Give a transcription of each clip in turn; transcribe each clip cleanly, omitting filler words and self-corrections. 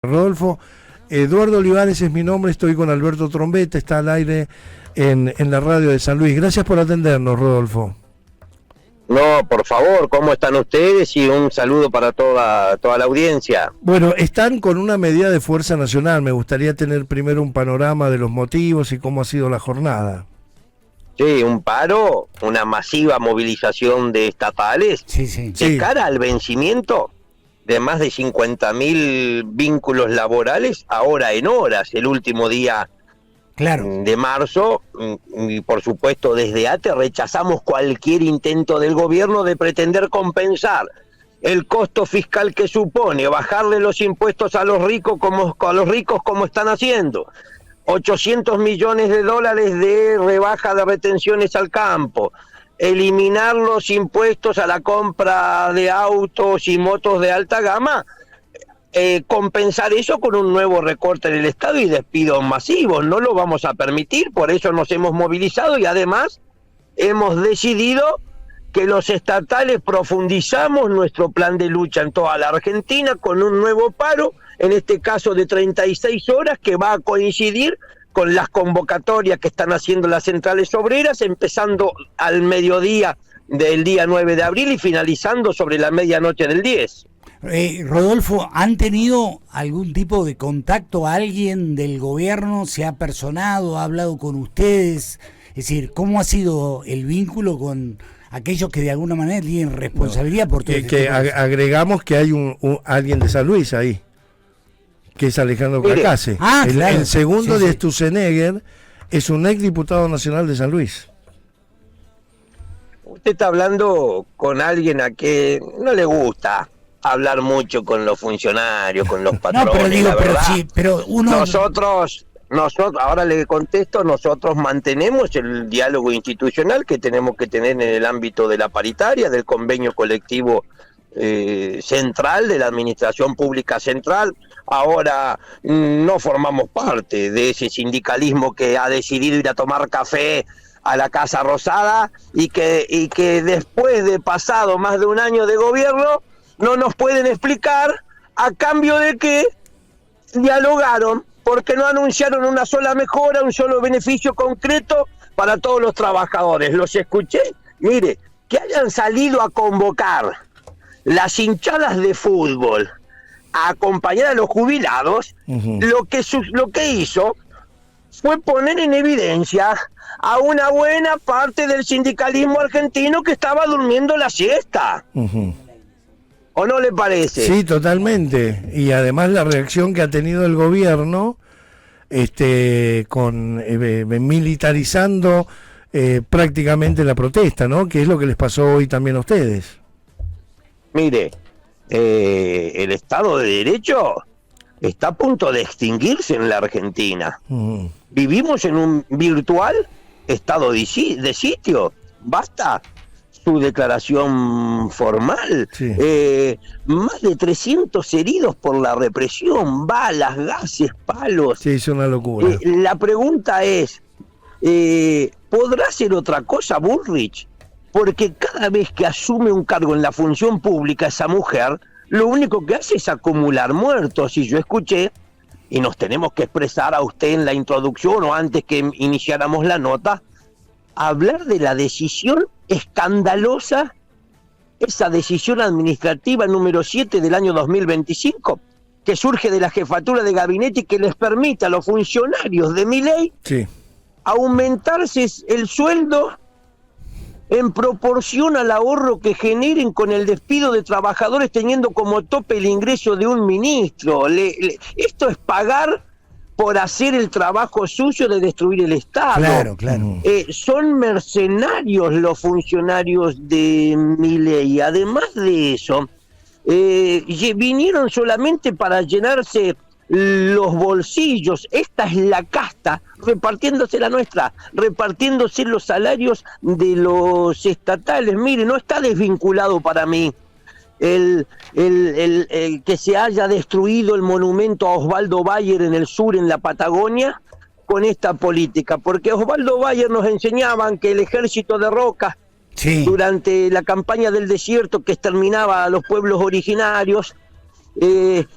Rodolfo, Eduardo Olivares es mi nombre, estoy con Alberto Trombetta, está al aire en la radio de San Luis. Gracias por atendernos, Rodolfo. No, por favor, ¿cómo están ustedes? Y un saludo para toda la audiencia. Bueno, están con una medida de fuerza nacional. Me gustaría tener primero un panorama de los motivos y cómo ha sido la jornada. Sí, un paro, una masiva movilización de estatales de cara al vencimiento de más de 50.000 vínculos laborales, ahora en horas, el último día de marzo, y por supuesto desde ATE rechazamos cualquier intento del gobierno de pretender compensar el costo fiscal que supone bajarle los impuestos a los ricos como están haciendo. 800 millones de dólares de rebaja de retenciones al campo, eliminar los impuestos a la compra de autos y motos de alta gama, compensar eso con un nuevo recorte en el Estado y despidos masivos. No lo vamos a permitir, por eso nos hemos movilizado y además hemos decidido que los estatales profundizamos nuestro plan de lucha en toda la Argentina con un nuevo paro, en este caso de 36 horas, que va a coincidir con las convocatorias que están haciendo las centrales obreras, empezando al mediodía del día 9 de abril y finalizando sobre la medianoche del 10. Rodolfo, ¿han tenido algún tipo de contacto? ¿Alguien del gobierno se ha personado, ha hablado con ustedes? Es decir, ¿cómo ha sido el vínculo con aquellos que de alguna manera tienen responsabilidad por todo que agregamos que hay alguien de San Luis ahí, que es Alejandro Cacase. El segundo de Sturzenegger es un exdiputado nacional de San Luis. Usted está hablando con alguien a que no le gusta hablar mucho con los funcionarios, con los patrones. No, pero digo, pero uno... Nosotros, ahora le contesto, nosotros mantenemos el diálogo institucional que tenemos que tener en el ámbito de la paritaria, del convenio colectivo central, de la administración pública central. Ahora no formamos parte de ese sindicalismo que ha decidido ir a tomar café a la Casa Rosada y que después de pasado más de un año de gobierno no nos pueden explicar a cambio de que dialogaron, porque no anunciaron una sola mejora, un solo beneficio concreto para todos los trabajadores. Los escuché, mire, que hayan salido a convocar las hinchadas de fútbol a acompañar a los jubilados, lo que hizo fue poner en evidencia a una buena parte del sindicalismo argentino que estaba durmiendo la siesta. ¿O no le parece? Sí, totalmente. Y además la reacción que ha tenido el gobierno, con militarizando prácticamente la protesta, ¿no? Que es lo que les pasó hoy también a ustedes. Mire, el Estado de Derecho está a punto de extinguirse en la Argentina. Vivimos en un virtual estado de sitio. Basta su declaración formal. Más de 300 heridos por la represión, balas, gases, palos. Sí, es una locura. La pregunta es, ¿podrá hacer otra cosa Bullrich? Porque cada vez que asume un cargo en la función pública esa mujer, lo único que hace es acumular muertos. Y yo escuché, y nos tenemos que expresar a usted en la introducción o antes que iniciáramos la nota, hablar de la decisión escandalosa, esa decisión administrativa número 7 del año 2025, que surge de la jefatura de gabinete y que les permite a los funcionarios de Milei aumentarse el sueldo en proporción al ahorro que generen con el despido de trabajadores, teniendo como tope el ingreso de un ministro. Esto es pagar por hacer el trabajo sucio de destruir el Estado. Claro. Son mercenarios los funcionarios de Milei. Además de eso, vinieron solamente para llenarse los bolsillos. Esta es la casta, repartiéndose los salarios de los estatales. Mire, no está desvinculado para mí el que se haya destruido el monumento a Osvaldo Bayer en el sur, en la Patagonia, con esta política, porque Osvaldo Bayer nos enseñaban que el ejército de Roca, durante la campaña del desierto que exterminaba a los pueblos originarios,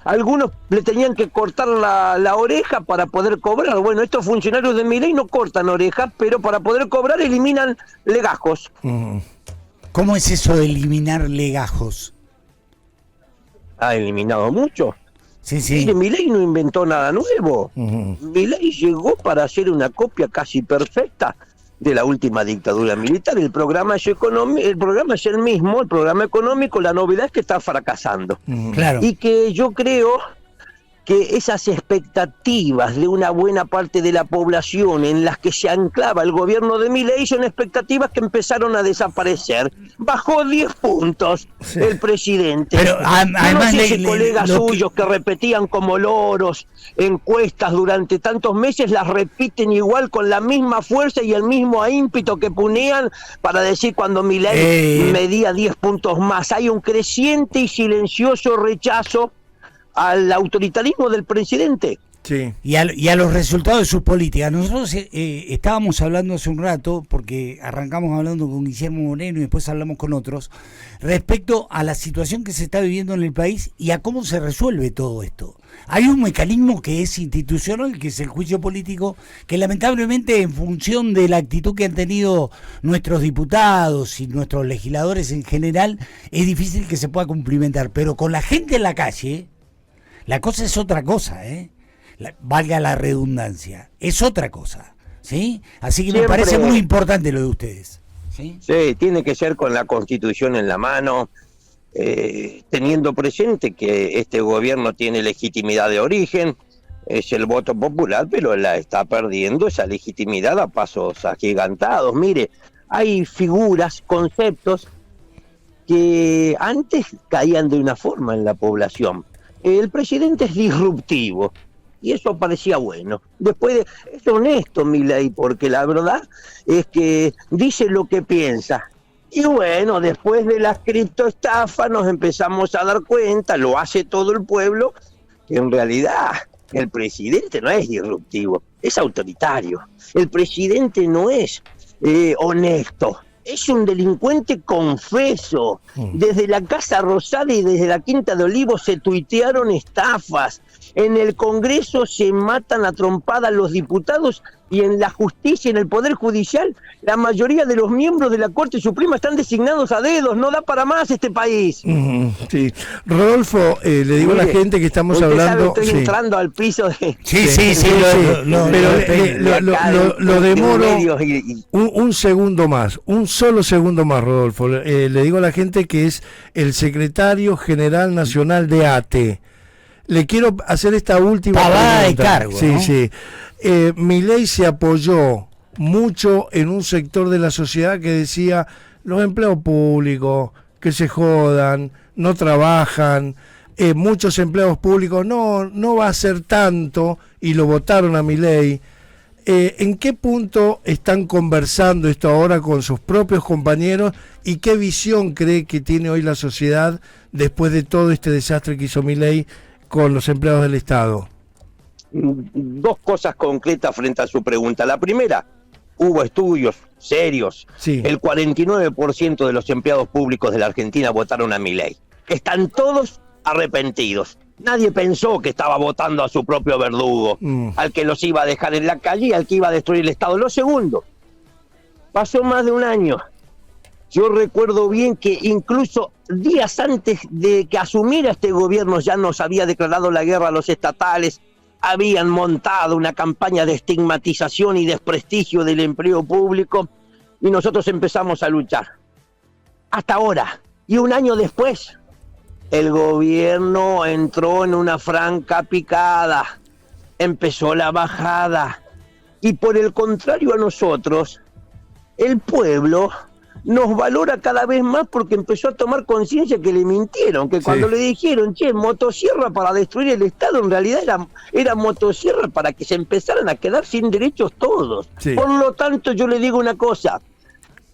algunos le tenían que cortar la oreja para poder cobrar. Bueno, estos funcionarios de Milei no cortan orejas, pero para poder cobrar eliminan legajos. ¿Cómo es eso de eliminar legajos? Ha eliminado mucho. Sí. Mire, Milei no inventó nada nuevo. Milei llegó para hacer una copia casi perfecta de la última dictadura militar. El programa es el mismo, el programa económico, la novedad es que está fracasando. Claro. Y que yo creo que esas expectativas de una buena parte de la población en las que se anclaba el gobierno de Milei son expectativas que empezaron a desaparecer. Bajó 10 puntos el presidente. Pero además no sé si colegas suyos que repetían como loros encuestas durante tantos meses las repiten igual con la misma fuerza y el mismo ímpetu que ponían para decir cuando Milei medía 10 puntos más. Hay un creciente y silencioso rechazo al autoritarismo del presidente. Sí. Y a los resultados de sus políticas. Nosotros estábamos hablando hace un rato, porque arrancamos hablando con Guillermo Moreno y después hablamos con otros, respecto a la situación que se está viviendo en el país y a cómo se resuelve todo esto. Hay un mecanismo que es institucional, que es el juicio político, que lamentablemente en función de la actitud que han tenido nuestros diputados y nuestros legisladores en general, es difícil que se pueda cumplimentar. Pero con la gente en la calle, la cosa es otra cosa, valga la redundancia, es otra cosa, ¿sí? Así que siempre me parece muy importante lo de ustedes. Sí, tiene que ser con la Constitución en la mano, teniendo presente que este gobierno tiene legitimidad de origen, es el voto popular, pero la está perdiendo esa legitimidad a pasos agigantados. Mire, hay figuras, conceptos que antes caían de una forma en la población. El presidente es disruptivo y eso parecía bueno. Después es honesto Milei, porque la verdad es que dice lo que piensa. Y bueno, después de las criptoestafas nos empezamos a dar cuenta, lo hace todo el pueblo, que en realidad el presidente no es disruptivo, es autoritario. El presidente no es honesto. Es un delincuente confeso. Desde la Casa Rosada y desde la Quinta de Olivos se tuitearon estafas. En el Congreso se matan a trompadas los diputados y en la justicia, en el Poder Judicial, la mayoría de los miembros de la Corte Suprema están designados a dedos. No da para más este país. Sí. Rodolfo, le digo a la gente que estamos hablando... Estoy entrando al piso de... Sí. Lo demoro un segundo más, un solo segundo más, Rodolfo. Le digo a la gente que es el secretario general nacional de ATE. Le quiero hacer esta última pregunta. De cargo, ¿no? Sí. Milei se apoyó mucho en un sector de la sociedad que decía los empleados públicos, que se jodan, no trabajan, muchos empleados públicos no va a ser tanto, y lo votaron a Milei. ¿En qué punto están conversando esto ahora con sus propios compañeros y qué visión cree que tiene hoy la sociedad después de todo este desastre que hizo Milei con los empleados del Estado? Dos cosas concretas frente a su pregunta. La primera, hubo estudios serios. Sí. El 49% de los empleados públicos de la Argentina votaron a Milei. Están todos arrepentidos. Nadie pensó que estaba votando a su propio verdugo, al que los iba a dejar en la calle y al que iba a destruir el Estado. Lo segundo, pasó más de un año. Yo recuerdo bien que incluso días antes de que asumiera este gobierno ya nos había declarado la guerra a los estatales, habían montado una campaña de estigmatización y desprestigio del empleo público y nosotros empezamos a luchar. Hasta ahora, y un año después, el gobierno entró en una franca picada, empezó la bajada y por el contrario a nosotros, el pueblo nos valora cada vez más porque empezó a tomar conciencia que le mintieron, que cuando le dijeron, motosierra para destruir el Estado, en realidad era motosierra para que se empezaran a quedar sin derechos todos. Sí. Por lo tanto, yo le digo una cosa,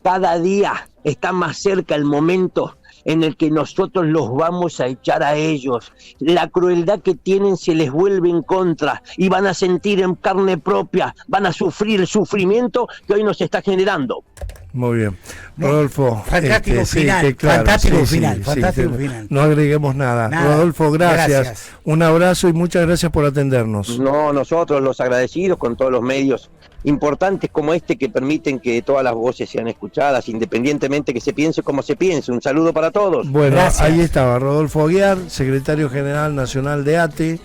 cada día está más cerca el momento en el que nosotros los vamos a echar a ellos. La crueldad que tienen se les vuelve en contra y van a sentir en carne propia, van a sufrir el sufrimiento que hoy nos está generando. Muy bien. Rodolfo. Fantástico final. Sí, claro, fantástico sí, final. Sí, fantástico sí, final. No agreguemos nada. Rodolfo, gracias. Un abrazo y muchas gracias por atendernos. No, nosotros los agradecidos con todos los medios importantes como este que permiten que todas las voces sean escuchadas, independientemente que se piense como se piense. Un saludo para todos. Bueno, gracias. Ahí estaba Rodolfo Aguiar, secretario general nacional de ATE.